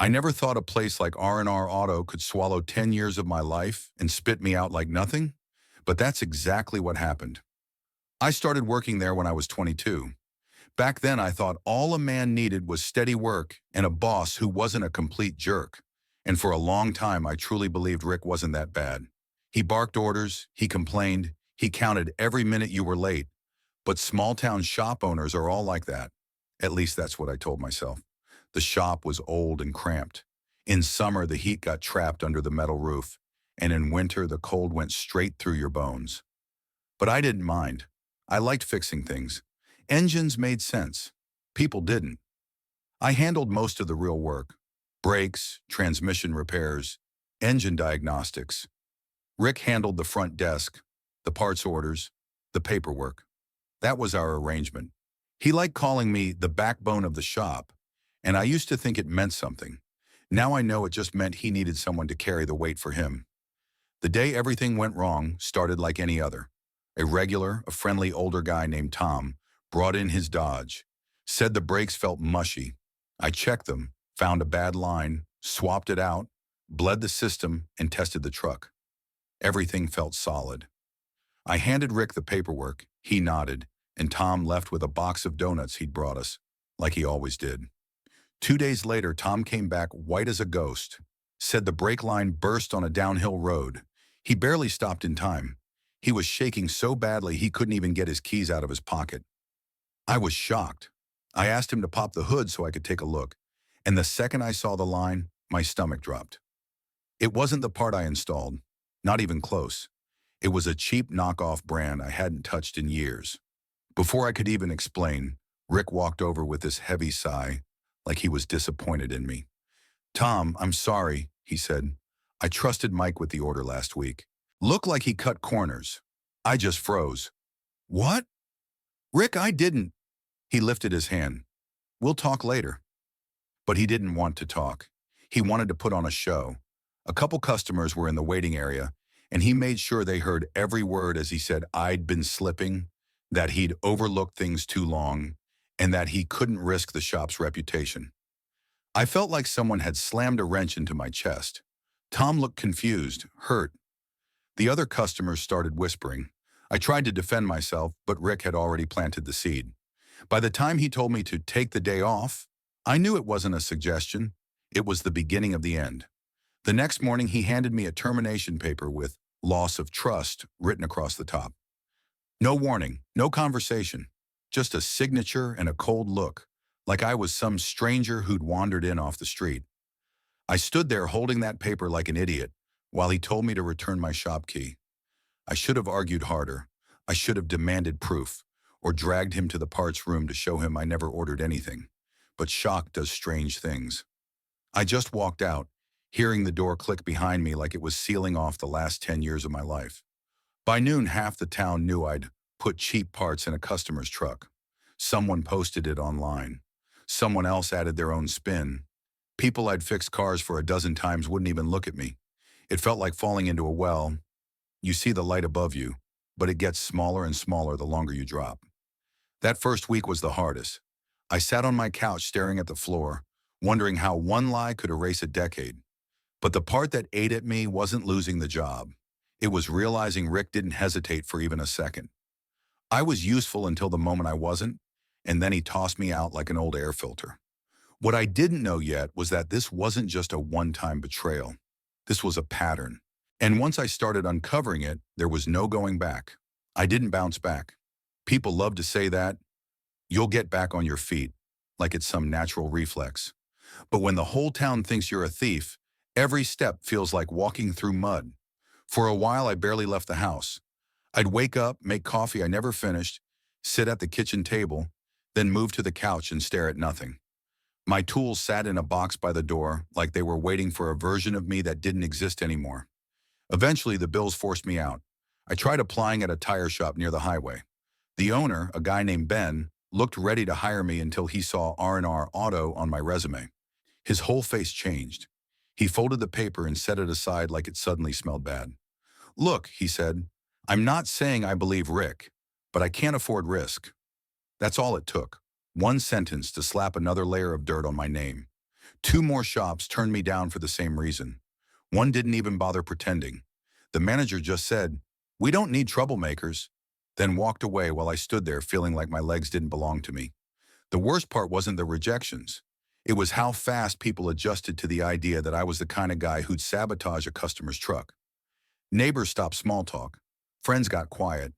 I never thought a place like R&R Auto could swallow 10 years of my life and spit me out like nothing, but that's exactly what happened. I started working there when I was 22. Back then, I thought all a man needed was steady work and a boss who wasn't a complete jerk. And for a long time, I truly believed Rick wasn't that bad. He barked orders, he complained, he counted every minute you were late. But small-town shop owners are all like that. At least that's what I told myself. The shop was old and cramped. In summer, the heat got trapped under the metal roof, and in winter, the cold went straight through your bones. But I didn't mind. I liked fixing things. Engines made sense. People didn't. I handled most of the real work. Brakes, transmission repairs, engine diagnostics. Rick handled the front desk, the parts orders, the paperwork. That was our arrangement. He liked calling me the backbone of the shop, and I used to think it meant something. Now I know it just meant he needed someone to carry the weight for him. The day everything went wrong started like any other. A friendly older guy named Tom brought in his Dodge, said the brakes felt mushy. I checked them, found a bad line, swapped it out, bled the system, and tested the truck. Everything felt solid. I handed Rick the paperwork, he nodded, and Tom left with a box of donuts he'd brought us, like he always did. 2 days later, Tom came back white as a ghost, said the brake line burst on a downhill road. He barely stopped in time. He was shaking so badly he couldn't even get his keys out of his pocket. I was shocked. I asked him to pop the hood so I could take a look, and the second I saw the line, my stomach dropped. It wasn't the part I installed, not even close. It was a cheap knockoff brand I hadn't touched in years. Before I could even explain, Rick walked over with this heavy sigh, like he was disappointed in me. "Tom, I'm sorry," he said. "I trusted Mike with the order last week. Looked like he cut corners. I just froze." "What?" "Rick, I didn't." He lifted his hand. "We'll talk later." But he didn't want to talk. He wanted to put on a show. A couple customers were in the waiting area, and he made sure they heard every word as he said I'd been slipping, that he'd overlooked things too long, and that he couldn't risk the shop's reputation. I felt like someone had slammed a wrench into my chest. Tom looked confused, hurt. The other customers started whispering. I tried to defend myself, but Rick had already planted the seed. By the time he told me to take the day off, I knew it wasn't a suggestion. It was the beginning of the end. The next morning, he handed me a termination paper with "loss of trust" written across the top. No warning, no conversation, just a signature and a cold look, like I was some stranger who'd wandered in off the street. I stood there holding that paper like an idiot while he told me to return my shop key. I should have argued harder. I should have demanded proof, or dragged him to the parts room to show him I never ordered anything. But shock does strange things. I just walked out, hearing the door click behind me like it was sealing off the last 10 years of my life. By noon, half the town knew I'd put cheap parts in a customer's truck. Someone posted it online. Someone else added their own spin. People I'd fixed cars for a dozen times wouldn't even look at me. It felt like falling into a well. You see the light above you, but it gets smaller and smaller the longer you drop. That first week was the hardest. I sat on my couch staring at the floor, wondering how one lie could erase a decade. But the part that ate at me wasn't losing the job. It was realizing Rick didn't hesitate for even a second. I was useful until the moment I wasn't, and then he tossed me out like an old air filter. What I didn't know yet was that this wasn't just a one-time betrayal. This was a pattern. And once I started uncovering it, there was no going back. I didn't bounce back. People love to say that. You'll get back on your feet, like it's some natural reflex. But when the whole town thinks you're a thief, every step feels like walking through mud. For a while, I barely left the house. I'd wake up, make coffee I never finished, sit at the kitchen table, then move to the couch and stare at nothing. My tools sat in a box by the door, like they were waiting for a version of me that didn't exist anymore. Eventually, the bills forced me out. I tried applying at a tire shop near the highway. The owner, a guy named Ben, looked ready to hire me until he saw R&R Auto on my resume. His whole face changed. He folded the paper and set it aside like it suddenly smelled bad. "Look," he said, "I'm not saying I believe Rick, but I can't afford risk." That's all it took. One sentence to slap another layer of dirt on my name. 2 more shops turned me down for the same reason. One didn't even bother pretending. The manager just said, "We don't need troublemakers," then walked away while I stood there feeling like my legs didn't belong to me. The worst part wasn't the rejections. It was how fast people adjusted to the idea that I was the kind of guy who'd sabotage a customer's truck. Neighbors stopped small talk. Friends got quiet.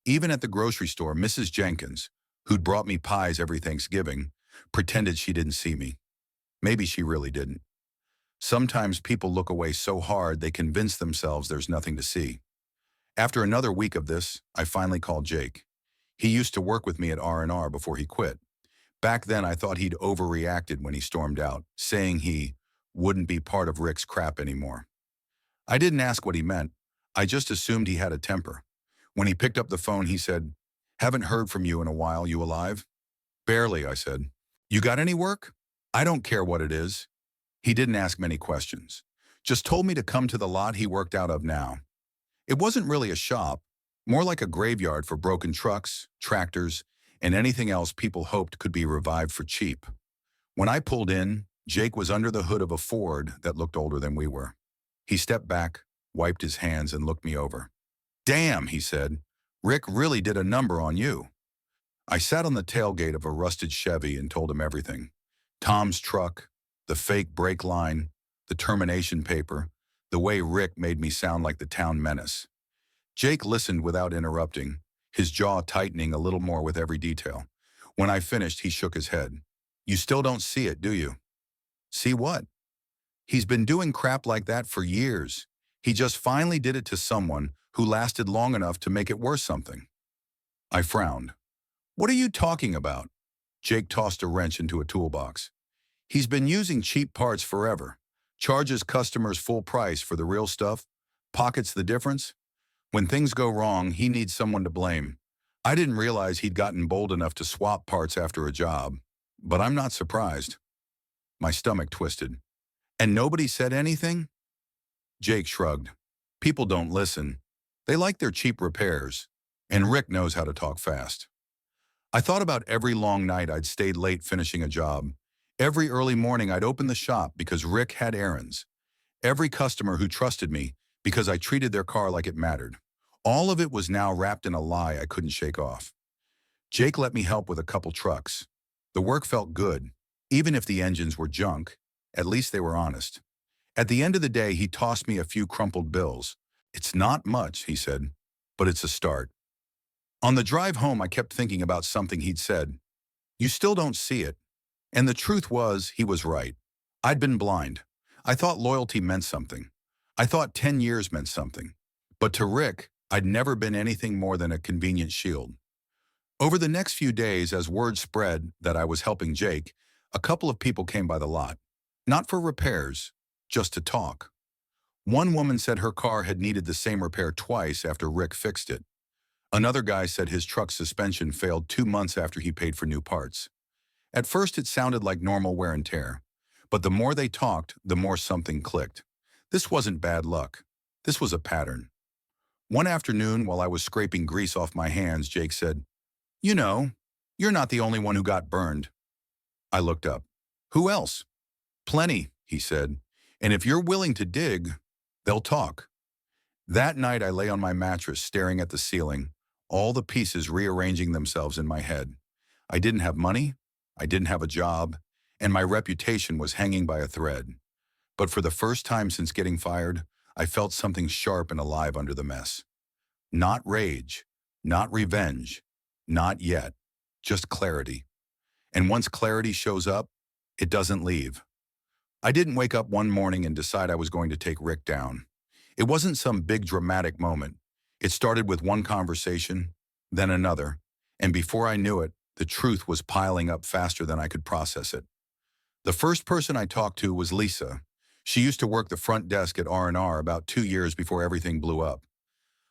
Even at the grocery store, Mrs. Jenkins, who'd brought me pies every Thanksgiving, pretended she didn't see me. Maybe she really didn't. Sometimes people look away so hard they convince themselves there's nothing to see. After another week of this, I finally called Jake. He used to work with me at R&R before he quit. Back then, I thought he'd overreacted when he stormed out, saying he wouldn't be part of Rick's crap anymore. I didn't ask what he meant. I just assumed he had a temper. When he picked up the phone, he said, "Haven't heard from you in a while. You alive?" "Barely," I said. "You got any work?" "I don't care what it is." He didn't ask many questions. Just told me to come to the lot he worked out of now. It wasn't really a shop, more like a graveyard for broken trucks, tractors, and anything else people hoped could be revived for cheap. When I pulled in, Jake was under the hood of a Ford that looked older than we were. He stepped back, wiped his hands, and looked me over. "Damn," he said, "Rick really did a number on you." I sat on the tailgate of a rusted Chevy and told him everything. Tom's truck, the fake brake line, the termination paper, the way Rick made me sound like the town menace. Jake listened without interrupting, his jaw tightening a little more with every detail. When I finished, he shook his head. "You still don't see it, do you?" "See what?" "He's been doing crap like that for years. He just finally did it to someone who lasted long enough to make it worth something." I frowned. "What are you talking about?" Jake tossed a wrench into a toolbox. "He's been using cheap parts forever. Charges customers full price for the real stuff, pockets the difference. When things go wrong, he needs someone to blame. I didn't realize he'd gotten bold enough to swap parts after a job, but I'm not surprised." My stomach twisted. "And nobody said anything?" Jake shrugged. "People don't listen. They like their cheap repairs, and Rick knows how to talk fast." I thought about every long night I'd stayed late finishing a job. Every early morning I'd open the shop because Rick had errands. Every customer who trusted me because I treated their car like it mattered. All of it was now wrapped in a lie I couldn't shake off. Jake let me help with a couple trucks. The work felt good. Even if the engines were junk, at least they were honest. At the end of the day, he tossed me a few crumpled bills. "It's not much," he said, "but it's a start." On the drive home, I kept thinking about something he'd said. "You still don't see it." And the truth was, he was right. I'd been blind. I thought loyalty meant something. I thought 10 years meant something. But to Rick, I'd never been anything more than a convenient shield. Over the next few days, as word spread that I was helping Jake, a couple of people came by the lot. Not for repairs, just to talk. One woman said her car had needed the same repair twice after Rick fixed it. Another guy said his truck's suspension failed 2 months after he paid for new parts. At first, it sounded like normal wear and tear. But the more they talked, the more something clicked. This wasn't bad luck. This was a pattern. One afternoon, while I was scraping grease off my hands, Jake said, "You know, you're not the only one who got burned." I looked up. "Who else?" "Plenty," he said. "And if you're willing to dig, they'll talk." That night, I lay on my mattress staring at the ceiling, all the pieces rearranging themselves in my head. I didn't have money, I didn't have a job, and my reputation was hanging by a thread. But for the first time since getting fired, I felt something sharp and alive under the mess. Not rage, not revenge, not yet, just clarity. And once clarity shows up, it doesn't leave. I didn't wake up one morning and decide I was going to take Rick down. It wasn't some big dramatic moment. It started with one conversation, then another, and before I knew it, the truth was piling up faster than I could process it. The first person I talked to was Lisa. She used to work the front desk at R&R about 2 years before everything blew up.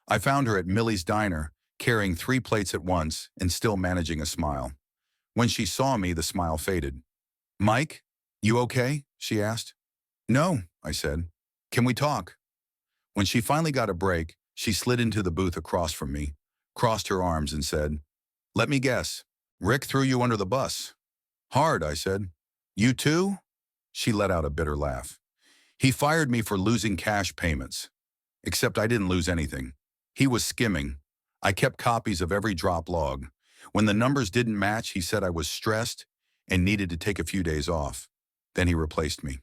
I found her at Millie's Diner, carrying 3 plates at once and still managing a smile. When she saw me, the smile faded. "Mike, you okay?" she asked. "No," I said. "Can we talk?" When she finally got a break, she slid into the booth across from me, crossed her arms and said, "Let me guess. Rick threw you under the bus." "Hard," I said. "You too?" She let out a bitter laugh. He fired me for losing cash payments. Except I didn't lose anything. He was skimming. I kept copies of every drop log. When the numbers didn't match, he said I was stressed and needed to take a few days off. Then he replaced me.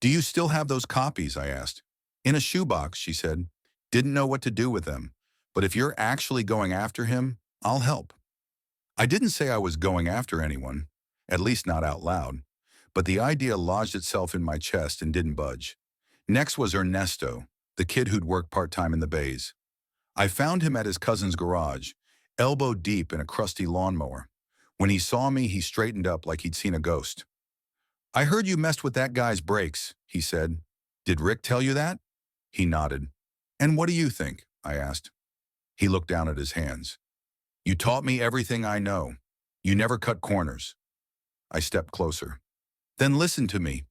Do you still have those copies? I asked. In a shoebox, she said. Didn't know what to do with them. But if you're actually going after him, I'll help. I didn't say I was going after anyone, at least not out loud, but the idea lodged itself in my chest and didn't budge. Next was Ernesto, the kid who'd worked part-time in the bays. I found him at his cousin's garage, elbow deep in a crusty lawnmower. When he saw me, he straightened up like he'd seen a ghost. I heard you messed with that guy's brakes, he said. Did Rick tell you that? He nodded. And what do you think? I asked. He looked down at his hands. You taught me everything I know. You never cut corners. I stepped closer. Then listen to me.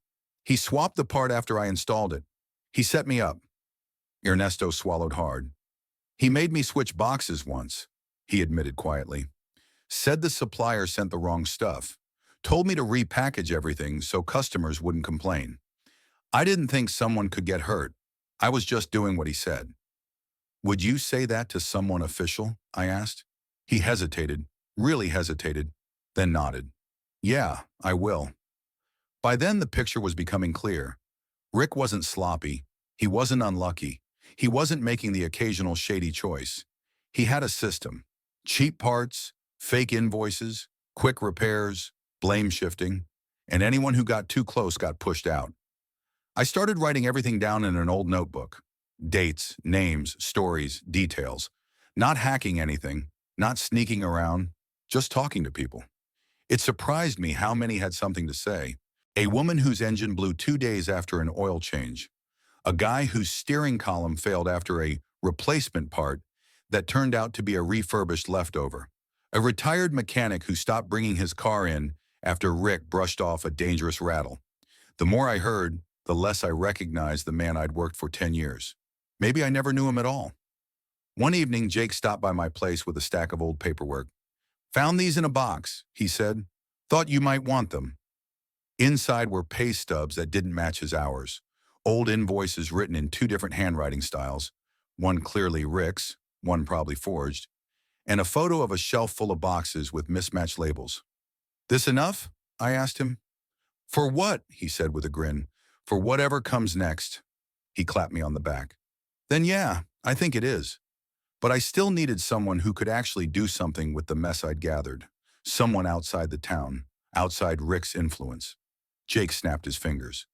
He swapped the part after I installed it. He set me up. Ernesto swallowed hard. He made me switch boxes once, he admitted quietly. Said the supplier sent the wrong stuff. Told me to repackage everything so customers wouldn't complain. I didn't think someone could get hurt. I was just doing what he said. Would you say that to someone official? I asked. He hesitated, really hesitated, then nodded. Yeah, I will. By then the picture was becoming clear. Rick wasn't sloppy. He wasn't unlucky. He wasn't making the occasional shady choice. He had a system. Cheap parts, fake invoices, quick repairs, blame shifting, and anyone who got too close got pushed out. I started writing everything down in an old notebook. Dates, names, stories, details. Not hacking anything, not sneaking around, just talking to people. It surprised me how many had something to say. A woman whose engine blew 2 days after an oil change. A guy whose steering column failed after a replacement part that turned out to be a refurbished leftover. A retired mechanic who stopped bringing his car in after Rick brushed off a dangerous rattle. The more I heard, the less I recognized the man I'd worked for 10 years. Maybe I never knew him at all. One evening, Jake stopped by my place with a stack of old paperwork. Found these in a box, he said. Thought you might want them. Inside were pay stubs that didn't match his hours. Old invoices written in 2 different handwriting styles, one clearly Rick's, one probably forged, and a photo of a shelf full of boxes with mismatched labels. This enough? I asked him. For what? He said with a grin. For whatever comes next. He clapped me on the back. Then yeah, I think it is. But I still needed someone who could actually do something with the mess I'd gathered. Someone outside the town, outside Rick's influence. Jake snapped his fingers.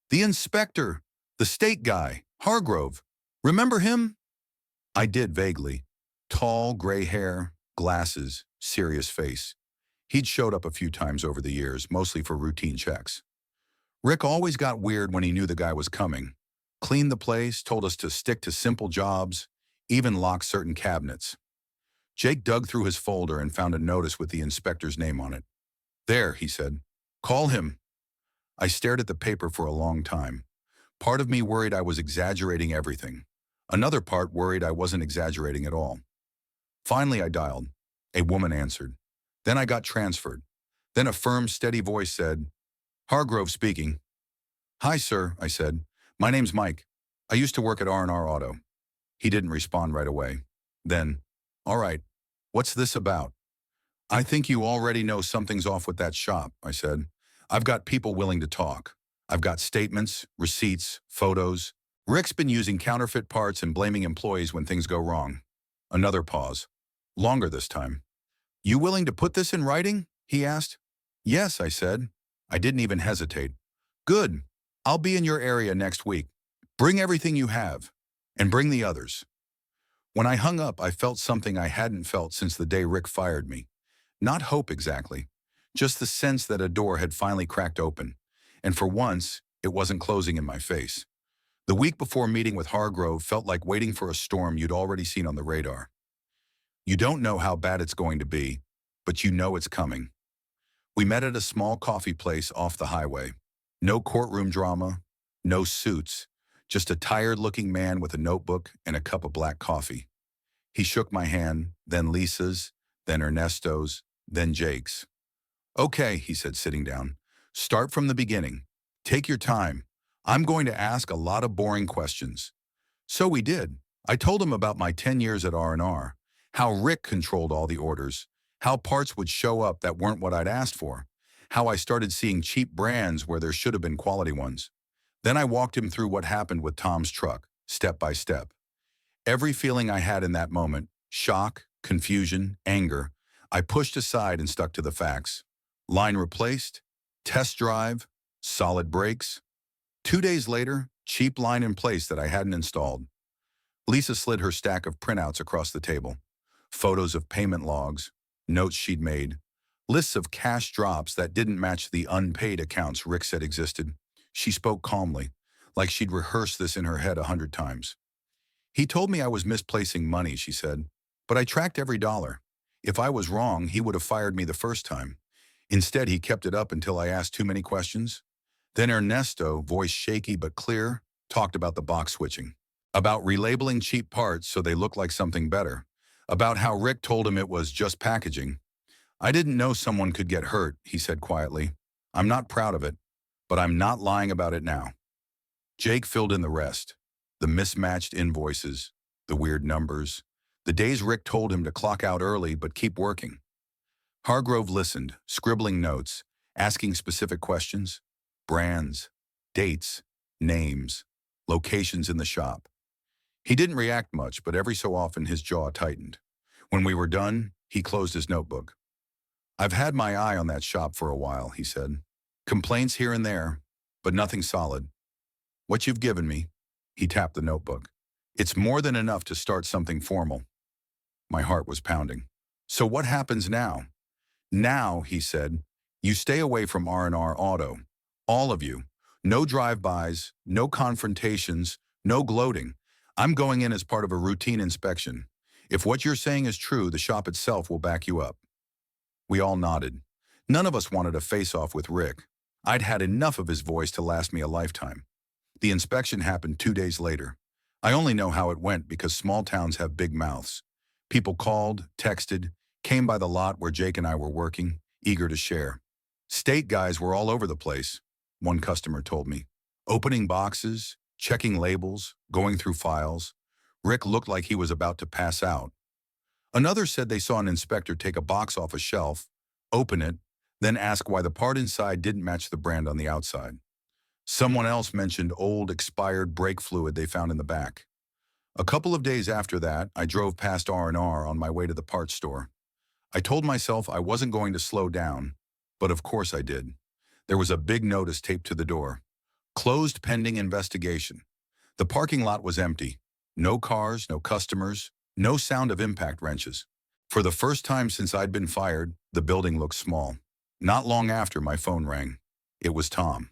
The inspector, the state guy, Hargrove. Remember him? I did vaguely. Tall, gray hair, glasses, serious face. He'd showed up a few times over the years, mostly for routine checks. Rick always got weird when he knew the guy was coming. Cleaned the place, told us to stick to simple jobs, even locked certain cabinets. Jake dug through his folder and found a notice with the inspector's name on it. There, he said. Call him. I stared at the paper for a long time. Part of me worried I was exaggerating everything. Another part worried I wasn't exaggerating at all. Finally, I dialed. A woman answered. Then I got transferred. Then a firm, steady voice said, Hargrove speaking. Hi, sir, I said. My name's Mike. I used to work at R&R Auto. He didn't respond right away. Then, all right, what's this about? I think you already know something's off with that shop, I said. I've got people willing to talk. I've got statements, receipts, photos. Rick's been using counterfeit parts and blaming employees when things go wrong. Another pause. Longer this time. You willing to put this in writing? He asked. Yes, I said. I didn't even hesitate. Good. I'll be in your area next week. Bring everything you have. And bring the others. When I hung up, I felt something I hadn't felt since the day Rick fired me. Not hope exactly. Just the sense that a door had finally cracked open. And for once, it wasn't closing in my face. The week before meeting with Hargrove felt like waiting for a storm you'd already seen on the radar. You don't know how bad it's going to be, but you know it's coming. We met at a small coffee place off the highway. No courtroom drama, no suits, just a tired-looking man with a notebook and a cup of black coffee. He shook my hand, then Lisa's, then Ernesto's, then Jake's. Okay, he said, sitting down. Start from the beginning. Take your time. I'm going to ask a lot of boring questions. So we did. I told him about my 10 years at R&R, how Rick controlled all the orders, how parts would show up that weren't what I'd asked for, how I started seeing cheap brands where there should have been quality ones. Then I walked him through what happened with Tom's truck, step by step. Every feeling I had in that moment, shock, confusion, anger, I pushed aside and stuck to the facts. Line replaced, test drive, solid brakes. 2 days later, cheap line in place that I hadn't installed. Lisa slid her stack of printouts across the table. Photos of payment logs, notes she'd made, lists of cash drops that didn't match the unpaid accounts Rick said existed. She spoke calmly, like she'd rehearsed this in her head 100 times. He told me I was misplacing money, she said, but I tracked every dollar. If I was wrong, he would have fired me the first time. Instead, he kept it up until I asked too many questions. Then Ernesto, voice shaky but clear, talked about the box switching, about relabeling cheap parts so they look like something better, about how Rick told him it was just packaging. I didn't know someone could get hurt, he said quietly. I'm not proud of it, but I'm not lying about it now. Jake filled in the rest. The mismatched invoices, the weird numbers, the days Rick told him to clock out early but keep working. Hargrove listened, scribbling notes, asking specific questions, brands, dates, names, locations in the shop. He didn't react much, but every so often his jaw tightened. When we were done, he closed his notebook. I've had my eye on that shop for a while, he said. Complaints here and there, but nothing solid. What you've given me, he tapped the notebook. It's more than enough to start something formal. My heart was pounding. So what happens now? Now, he said, you stay away from R&R Auto. All of you. No drive-bys, no confrontations, no gloating. I'm going in as part of a routine inspection. If what you're saying is true, the shop itself will back you up. We all nodded. None of us wanted a face-off with Rick. I'd had enough of his voice to last me a lifetime. The inspection happened 2 days later. I only know how it went because small towns have big mouths. People called, texted, came by the lot where Jake and I were working, eager to share. State guys were all over the place, one customer told me. Opening boxes, checking labels, going through files. Rick looked like he was about to pass out. Another said they saw an inspector take a box off a shelf, open it, then ask why the part inside didn't match the brand on the outside. Someone else mentioned old, expired brake fluid they found in the back. A couple of days after that, I drove past R&R on my way to the parts store. I told myself I wasn't going to slow down, but of course I did. There was a big notice taped to the door. Closed pending investigation. The parking lot was empty. No cars, no customers, no sound of impact wrenches. For the first time since I'd been fired, the building looked small. Not long after, my phone rang. It was Tom.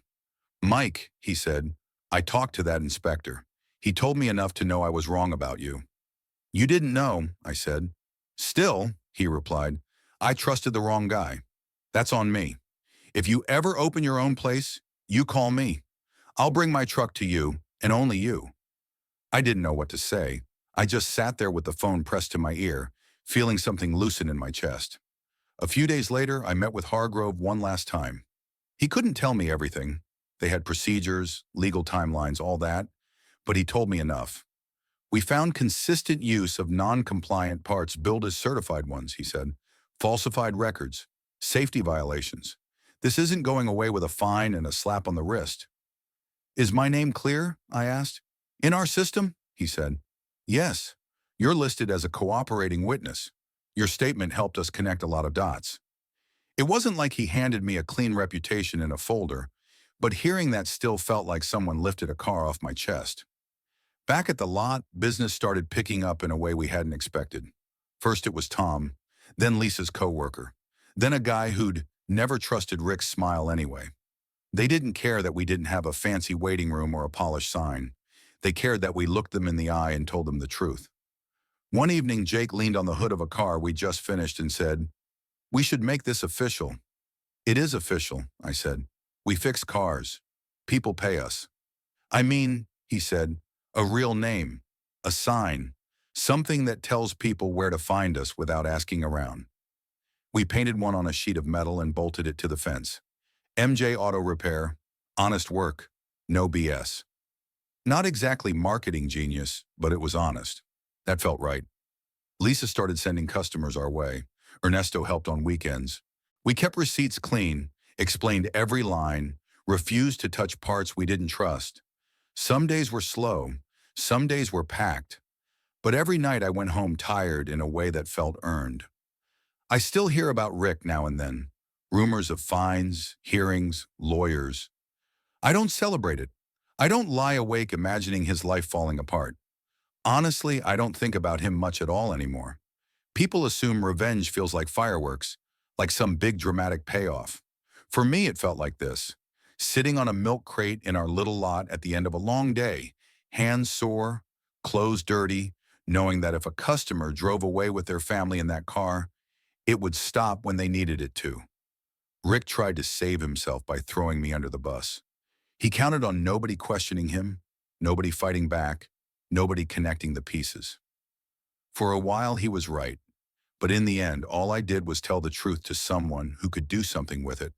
Mike, he said, I talked to that inspector. He told me enough to know I was wrong about you. You didn't know, I said. Still, he replied, I trusted the wrong guy. That's on me. If you ever open your own place, you call me. I'll bring my truck to you, and only you. I didn't know what to say. I just sat there with the phone pressed to my ear, feeling something loosen in my chest. A few days later, I met with Hargrove one last time. He couldn't tell me everything. They had procedures, legal timelines, all that, but he told me enough. We found consistent use of non-compliant parts billed as certified ones, he said. Falsified records, safety violations. This isn't going away with a fine and a slap on the wrist. Is my name clear? I asked. In our system? He said. Yes. You're listed as a cooperating witness. Your statement helped us connect a lot of dots. It wasn't like he handed me a clean reputation in a folder, but hearing that still felt like someone lifted a car off my chest. Back at the lot, business started picking up in a way we hadn't expected. First it was Tom, then Lisa's coworker, then a guy who'd never trusted Rick's smile anyway. They didn't care that we didn't have a fancy waiting room or a polished sign. They cared that we looked them in the eye and told them the truth. One evening, Jake leaned on the hood of a car we just finished and said, "We should make this official." "It is official," I said. "We fix cars. People pay us." "I mean," he said, "a real name, a sign, something that tells people where to find us without asking around." We painted one on a sheet of metal and bolted it to the fence. MJ Auto Repair, Honest work, no BS. Not exactly marketing genius, but it was honest. That felt right. Lisa started sending customers our way. Ernesto helped on weekends. We kept receipts clean, explained every line, refused to touch parts we didn't trust. Some days were slow, some days were packed, but every night I went home tired in a way that felt earned. I still hear about Rick now and then. Rumors of fines, hearings, lawyers. I don't celebrate it. I don't lie awake imagining his life falling apart. Honestly, I don't think about him much at all anymore. People assume revenge feels like fireworks, like some big dramatic payoff. For me, it felt like this. Sitting on a milk crate in our little lot at the end of a long day, hands sore, clothes dirty, knowing that if a customer drove away with their family in that car, it would stop when they needed it to. Rick tried to save himself by throwing me under the bus. He counted on nobody questioning him, nobody fighting back, nobody connecting the pieces. For a while, he was right. But in the end, all I did was tell the truth to someone who could do something with it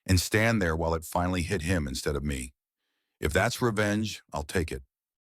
and stand there while it finally hit him instead of me. If that's revenge, I'll take it.